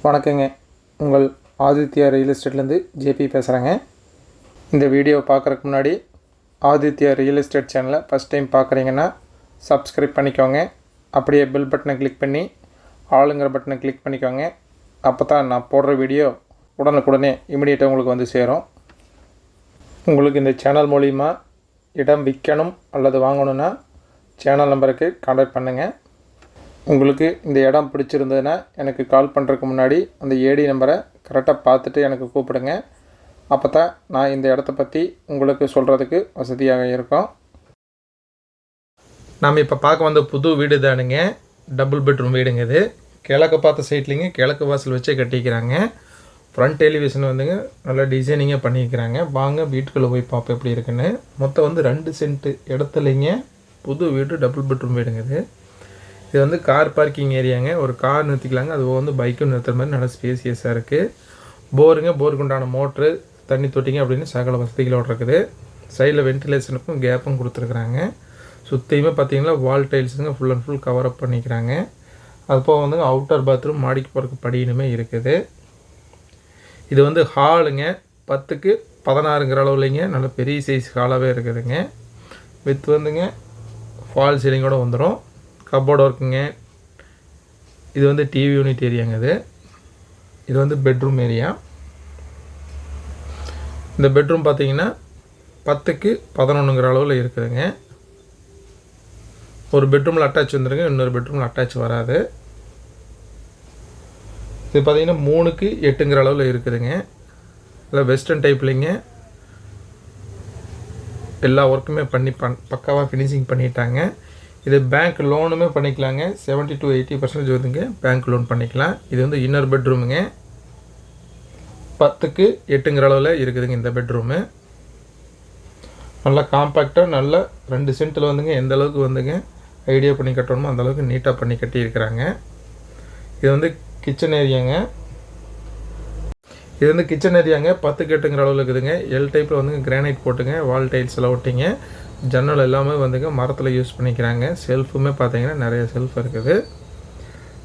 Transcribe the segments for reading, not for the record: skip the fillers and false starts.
வணக்கங்க. உங்கள் Aditya real எஸ்டேட்லேருந்து JP பேசுகிறேங்க. இந்த வீடியோ பார்க்குறதுக்கு முன்னாடி ஆதித்யா ரியல் எஸ்டேட் சேனலை ஃபஸ்ட் டைம் பார்க்குறீங்கன்னா சப்ஸ்கிரைப் பண்ணிக்கோங்க. அப்படியே பெல் பட்டனை கிளிக் பண்ணி ஆளுங்கிற பட்டனை கிளிக் பண்ணிக்கோங்க. அப்போ தான் நான் போடுற வீடியோ உடனுக்குடனே இமிடியேட்டாக உங்களுக்கு வந்து சேரும். உங்களுக்கு இந்த சேனல் மூலிமா இடம் விற்கணும் அல்லது வாங்கணுன்னா சேனல் நம்பருக்கு கான்டாக்ட் பண்ணுங்கள். உங்களுக்கு இந்த இடம் பிடிச்சிருந்ததுன்னா எனக்கு கால் பண்ணுறதுக்கு முன்னாடி அந்த ஏடி நம்பரை கரெக்டாக பார்த்துட்டு எனக்கு கூப்பிடுங்க. அப்போ தான் நான் இந்த இடத்த பற்றி உங்களுக்கு சொல்கிறதுக்கு வசதியாக இருக்கும். நாம் இப்போ பார்க்க வந்த புது வீடு தானுங்க. டபுள் பெட்ரூம் வீடுங்க. இது கிழக்கு பார்த்த சைட்லிங்க, கிழக்கு வாசல் வச்சே கட்டிக்கிறாங்க. ஃப்ரண்ட் டெலிவிஷன் வந்துங்க நல்லா டிசைனிங்காக பண்ணிக்கிறாங்க. வாங்க வீட்டுக்குள்ளே போய் பார்ப்போம் எப்படி இருக்குன்னு. மொத்தம் வந்து 2 சென்ட் இடத்துலைங்க புது வீடு, டபுள் பெட்ரூம் வீடுங்க. இது வந்து கார் பார்க்கிங் ஏரியாங்க. ஒரு கார் நிறுத்திக்கலாங்க. அது வந்து பைக்கும் நிறுத்துற மாதிரி நல்லா ஸ்பேசியஸாக இருக்குது. போருக்கு உண்டான மோட்ரு, தண்ணி தொட்டிங்க அப்படின்னு சகல வசதிகளோடு இருக்குது. சைடில் வென்டிலேஷனுக்கும் கேப்பும் கொடுத்துருக்குறாங்க. சுற்றியுமே பார்த்தீங்கன்னா வால் டைல்ஸுங்க full and full cover up பண்ணிக்கிறாங்க. அது போக வந்து அவுட்டர் பாத்ரூம், மாடிக்கு போகிறக்கு படியினுமே இருக்குது. இது வந்து ஹாலுங்க. 10க்கு 16ங்கிற அளவுலைங்க நல்ல பெரிய சைஸ் ஹாலாகவே இருக்குதுங்க. வித் வந்துங்க ஃபால் சீலிங்கோடு வந்துடும். கப்போர்டு ஒர்க்குங்க. இது வந்து டிவி யூனிட் ஏரியாங்க. இது வந்து பெட்ரூம் ஏரியா. இந்த பெட்ரூம் பார்த்தீங்கன்னா 10க்கு 11ங்கிற அளவில் இருக்குதுங்க. ஒரு பெட்ரூமில் அட்டாச் வந்துடுங்க, இன்னொரு பெட்ரூமில் அட்டாச் வராது. இது பார்த்தீங்கன்னா 3க்கு 8ங்கிற அளவில் இருக்குதுங்க. இல்லை வெஸ்டர்ன் டைப்லிங்க. எல்லா ஒர்க்குமே பண்ணி பக்காவாக ஃபினிஷிங் பண்ணிட்டாங்க. இது பேங்க் லோனுமே பண்ணிக்கலாங்க. 70 to 80% வந்துங்க பேங்க் லோன் பண்ணிக்கலாம். இது வந்து இன்னர் பெட்ரூமுங்க. 10க்கு 8ங்கிற அளவில் இருக்குதுங்க இந்த பெட்ரூமு. நல்லா காம்பேக்டாக நல்லா 2 சென்ட்டில் வந்துங்க எந்த அளவுக்கு வந்துங்க ஐடியா பண்ணி கட்டணுமோ அந்தளவுக்கு நீட்டாக பண்ணி கட்டியிருக்கிறாங்க. இது வந்து கிச்சன் ஏரியாங்க. இது வந்து கிச்சன் ஏரியாங்க. 10க்கு 8ங்கிற அளவில் இருக்குதுங்க. எல் டைப்பில் வந்துங்க கிரானைட் போட்டுங்க. வால் டைல்ஸ் எல்லாம் ஒட்டிங்க. ஜன்னல் எல்லாமே வந்துங்க மரத்தில் யூஸ் பண்ணிக்கிறாங்க. செல்ஃபுமே பார்த்தீங்கன்னா நிறைய செல்ஃப் இருக்குது.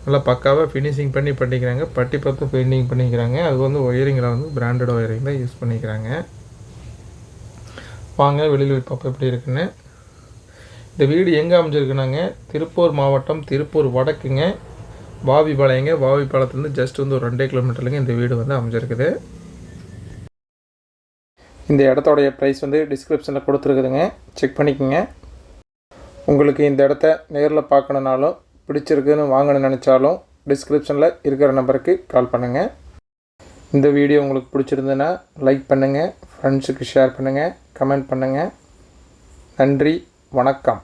நல்லா பக்காவாக ஃபினிஷிங் பண்ணிக்கிறாங்க. பட்டி பார்த்து பெயிண்டிங் பண்ணிக்கிறாங்க. அது வந்து ஒயரிங்கில் வந்து பிராண்டட் ஒயரிங் தான் யூஸ் பண்ணிக்கிறாங்க. வாங்க வெளியில் போய் பார்ப்போம் எப்படி இருக்குன்னு. இந்த வீடு எங்கே அமைஞ்சிருக்குனாங்க, திருப்பூர் மாவட்டம், திருப்பூர் வடக்குங்க, வாவிபாளையங்க. வாவிபாளையத்துலேருந்து ஜஸ்ட் வந்து ஒரு 2 கிலோமீட்டருங்க இந்த வீடு வந்து அமைஞ்சிருக்குது. இந்த இடத்தோடைய ப்ரைஸ் வந்து டிஸ்கிரிப்ஷனில் கொடுத்துருக்குதுங்க, செக் பண்ணிக்கோங்க. உங்களுக்கு இந்த இடத்த நேரில் பார்க்கணுன்னாலும் பிடிச்சிருக்குன்னு வாங்கணும்னு நினச்சாலும் டிஸ்கிரிப்ஷனில் இருக்கிற நம்பருக்கு கால் பண்ணுங்கள். இந்த வீடியோ உங்களுக்கு பிடிச்சிருந்ததுன்னா லைக் பண்ணுங்கள், ஃப்ரெண்ட்ஸுக்கு ஷேர் பண்ணுங்கள், கமெண்ட் பண்ணுங்கள். நன்றி, வணக்கம்.